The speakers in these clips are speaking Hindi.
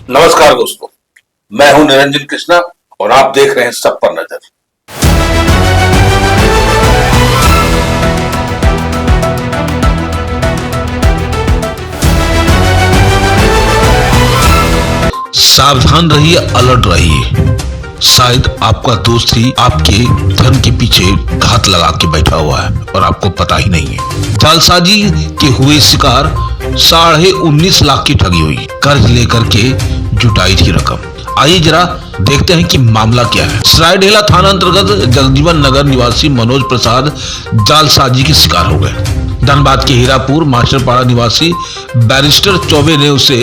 नमस्कार दोस्तों, मैं हूं निरंजन कृष्णा और आप देख रहे हैं सब पर नजर। सावधान रहिए, अलर्ट रहिए। शायद आपका दोस्त ही आपके धन के पीछे घात लगा के बैठा हुआ है और आपको पता ही नहीं है। जालसाजी के हुए शिकार 19.5 लाख की ठगी हुई। कर्ज लेकर के जुटाई थी रकम। आइए जरा देखते हैं कि मामला क्या है। सरायढेला थाना अंतर्गत जगजीवन नगर निवासी मनोज प्रसाद जालसाजी के शिकार हो गए। धनबाद के हीरापुर मास्टरपाड़ा निवासी बैरिस्टर चौबे ने उसे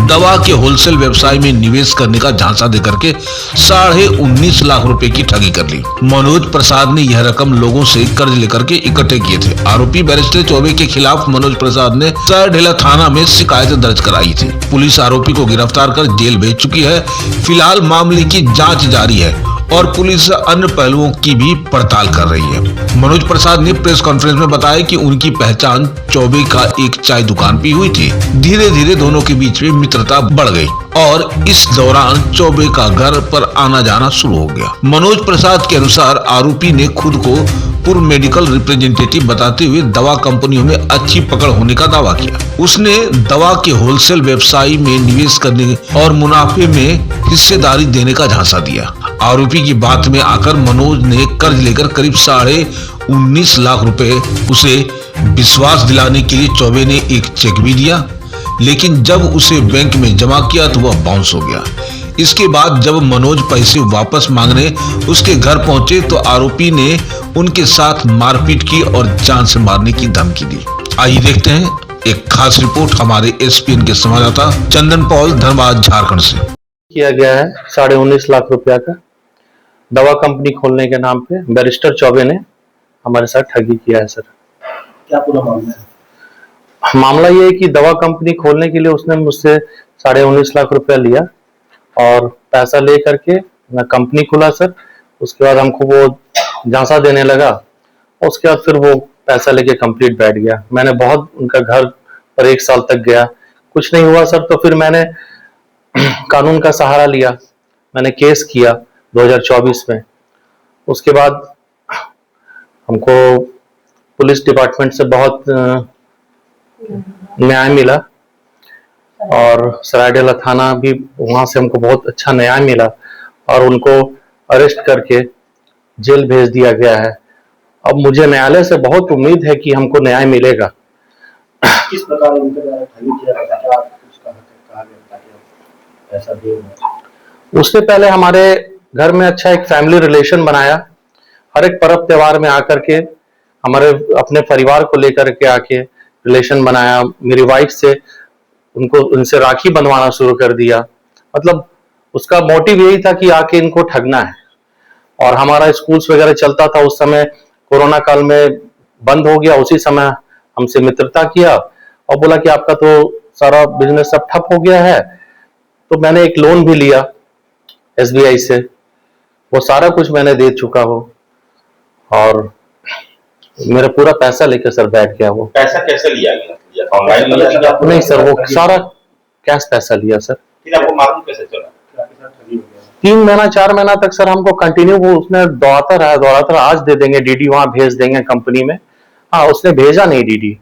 दवा के होलसेल व्यवसाय में निवेश करने का झांसा देकर के 19.5 लाख रुपए की ठगी कर ली। मनोज प्रसाद ने यह रकम लोगों से कर्ज लेकर के इकट्ठे किए थे। आरोपी बैरिस्टर चौबे के खिलाफ मनोज प्रसाद ने सरायढेला थाना में शिकायत दर्ज कराई थी। पुलिस आरोपी को गिरफ्तार कर जेल भेज चुकी है। फिलहाल मामले की जाँच जारी है और पुलिस अन्य पहलुओं की भी पड़ताल कर रही है। मनोज प्रसाद ने प्रेस कॉन्फ्रेंस में बताया कि उनकी पहचान चौबे का एक चाय दुकान पे हुई थी। धीरे धीरे दोनों के बीच में मित्रता बढ़ गई और इस दौरान चौबे का घर पर आना जाना शुरू हो गया। मनोज प्रसाद के अनुसार आरोपी ने खुद को पूर्व मेडिकल रिप्रेजेंटेटिव बताते हुए दवा कंपनियों में अच्छी पकड़ होने का दावा किया। उसने दवा के होलसेल व्यवसाय में निवेश करने और मुनाफे में हिस्सेदारी देने का झांसा दिया। आरोपी की बात में आकर मनोज ने कर्ज लेकर करीब 19.5 लाख रुपए उसे विश्वास दिलाने के लिए चौबे ने एक चेक भी दिया, लेकिन जब उसे बैंक में जमा किया तो वह बाउंस हो गया। इसके बाद जब मनोज पैसे वापस मांगने उसके घर पहुंचे तो आरोपी ने उनके साथ मारपीट की और जान से मारने की धमकी दी। आइए देखते हैं एक खास रिपोर्ट हमारे एसपीएन के संवाददाता चंदन पॉल धनबाद झारखंड से। किया गया है 19.5 लाख रुपया का दवा कंपनी खोलने के नाम पे बैरिस्टर चौबे ने हमारे साथ ठगी किया है। सर क्या पूरा मामला है? मामला ये है कि दवा कंपनी खोलने के लिए उसने मुझसे 19.5 लाख रुपया लिया और पैसा ले करके मैं कंपनी खुला सर। उसके बाद हमको वो झांसा देने लगा। उसके बाद फिर वो पैसा लेके कंप्लीट बैठ गया। मैंने बहुत उनका घर पर 1 साल तक गया, कुछ नहीं हुआ सर। तो फिर मैंने कानून का सहारा लिया, मैंने केस किया 2024 में। उसके बाद हमको पुलिस डिपार्टमेंट से बहुत न्याय मिला और सरायढेला थाना भी, वहां से हमको बहुत अच्छा न्याय मिला और उनको अरेस्ट करके जेल भेज दिया गया है। अब मुझे न्यायालय से बहुत उम्मीद है कि हमको न्याय मिलेगा। किस प्रकार उनके द्वारा ठगी किया गया? क्या कुछ कहा गया ताकि ऐसा भी? उससे पहले हमारे घर में अच्छा एक फैमिली रिलेशन बनाया। हर एक पर्व त्योहार में आकर के हमारे अपने परिवार को लेकर के आके रिलेशन बनाया। मेरी वाइफ से उनसे राखी बंधवाना शुरू कर दिया। मतलब उसका मोटिव यही था कि आके इनको ठगना है। और हमारा स्कूल्स वगैरह चलता था उस समय, कोरोना काल में बंद हो गया। उसी समय हमसे मित्रता किया और बोला कि आपका तो सारा बिजनेस सब ठप हो गया है। तो मैंने एक लोन भी लिया SBI से, वो सारा कुछ मैंने दे चुका हूँ और मेरा पूरा पैसा लेकर सर बैठ गया। वो पैसा कैसे लिया गया? ऑनलाइन लिया गया? नहीं सर, वो सारा कैश पैसा लिया सर। फिर आपको मालूम कैसे चला? 3 महीना 4 महीना तक सर हमको कंटिन्यू वो उसने दौड़ाता रहा, आज दे देंगे DD, वहां भेज देंगे कंपनी में। हाँ, उसने भेजा नहीं DD।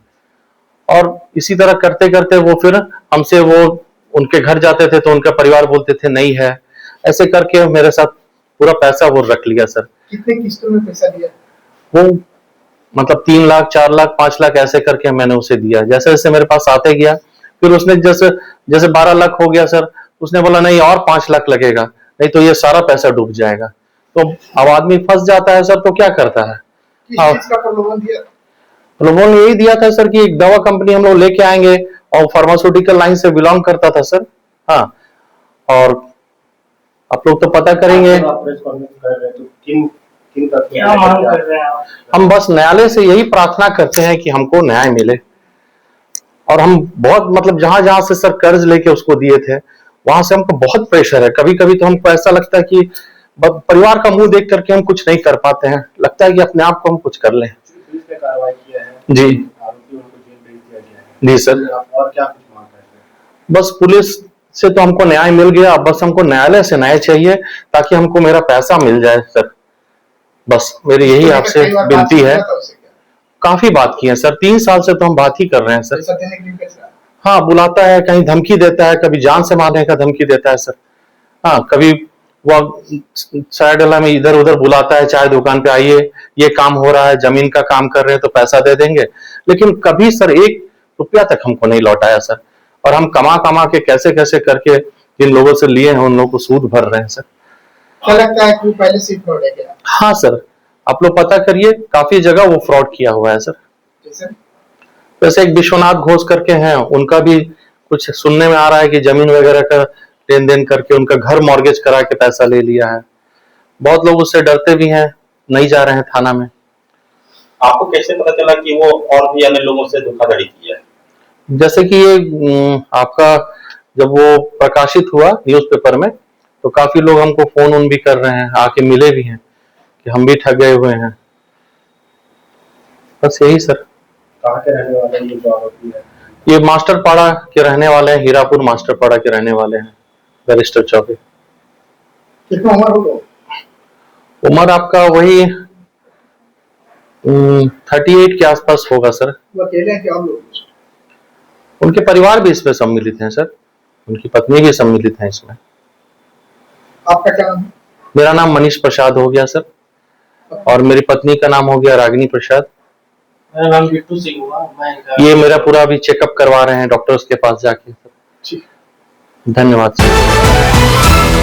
और इसी तरह करते करते वो फिर हमसे, वो उनके घर जाते थे तो उनका परिवार बोलते थे नहीं है। ऐसे करके मेरे साथ पूरा पैसा वो रख लिया सर। कितने किस्तों में पैसा दिया? वो मतलब 3 लाख 4 लाख 5 लाख ऐसे करके मैंने उसे दिया। जैसे जैसे मेरे पास आते गया, फिर उसने जैसे 12 लाख हो गया सर, उसने बोला नहीं और 5 लाख लगेगा, नहीं तो ये सारा पैसा डूब जाएगा। तो अब आदमी फंस जाता है सर, तो क्या करता है। प्रलोभन यही दिया था सर कि एक दवा कंपनी हम लोग लेके आएंगे और फार्मास्यूटिकल लाइन से बिलोंग करता था सर। हाँ, और आप लोग तो पता करेंगे। हम बस न्यायालय से यही प्रार्थना करते हैं कि हमको न्याय मिले। और हम बहुत मतलब जहां जहां से सर कर्ज लेके उसको दिए थे, वहां से हमको बहुत प्रेशर है। कभी कभी तो हमको ऐसा लगता है कि परिवार का मुंह देख करके हम कुछ नहीं कर पाते हैं, लगता है कि अपने आप को हम कुछ कर लें। कार्रवाई किया है जी, आरोपियों को जेल भेज दिया गया है। जी सर। और क्या कुछ मांग रहे हैं? बस पुलिस से तो हमको न्याय मिल गया, अब बस हमको न्यायालय से न्याय चाहिए ताकि हमको मेरा पैसा मिल जाए सर। बस मेरी यही आपसे कई बार विनती बात है। किया था उससे क्या? काफी बात की है सर, 3 साल से तो हम बात ही कर रहे हैं सर। पैसा देने के लिए कैसा? हाँ, बुलाता है, कहीं धमकी देता है, कभी जान से मारने का धमकी देता है सर। हाँ, कभी वो साइड में इधर उधर बुलाता है, चाय दुकान पे आइए, ये काम हो रहा है, जमीन का काम कर रहे हैं तो पैसा दे देंगे, लेकिन कभी सर 1 रुपया तक हमको नहीं लौटाया सर। और हम कमा कमा के कैसे कैसे करके जिन लोगों से लिए हैं उन लोगों को सूद भर रहे हैं सर। क्या लगता है कि वो पहले से फ्रॉड है क्या? हाँ सर, आप लोग पता करिए, काफी जगह वो फ्रॉड किया हुआ है सर। जैसे वैसे एक विश्वनाथ घोष करके हैं, उनका भी कुछ सुनने में आ रहा है कि जमीन वगैरह का लेन देन करके उनका घर मॉर्गेज करा के पैसा ले लिया है। बहुत लोग उससे डरते भी हैं, नहीं जा रहे हैं थाना में। आपको कैसे पता चला कि वो और भी अन्य लोगों से धोखाधड़ी की है? जैसे कि ये आपका जब वो प्रकाशित हुआ न्यूज़पेपर में, तो काफी लोग हमको फोन उन भी कर रहे हैं, आके मिले भी हैं कि हम भी ठग गए हुए हैं। बस यही सर। कहाँ के रहने वाले हैं ये जो आरोपी है? ये मास्टरपाड़ा के रहने वाले हैं, हीरापुर मास्टरपाड़ा के रहने वाले हैं, बैरिस्टर चौबे। कितना उम्र होगा? उम्र आपका वही 38 के आसपास होगा सर। वो अकेले हैं कि और लोग? उनके परिवार भी इसमें सम्मिलित हैं सर, उनकी पत्नी भी सम्मिलित है इसमें। आपका क्या नाम है? मेरा नाम मनीष प्रसाद हो गया सर, और मेरी पत्नी का नाम हो गया रागिनी प्रसाद। मेरा नाम बिट्टू सिंह हुआ, मैं ये मेरा पूरा अभी चेकअप करवा रहे हैं डॉक्टर्स के पास जाके सर। धन्यवाद सर।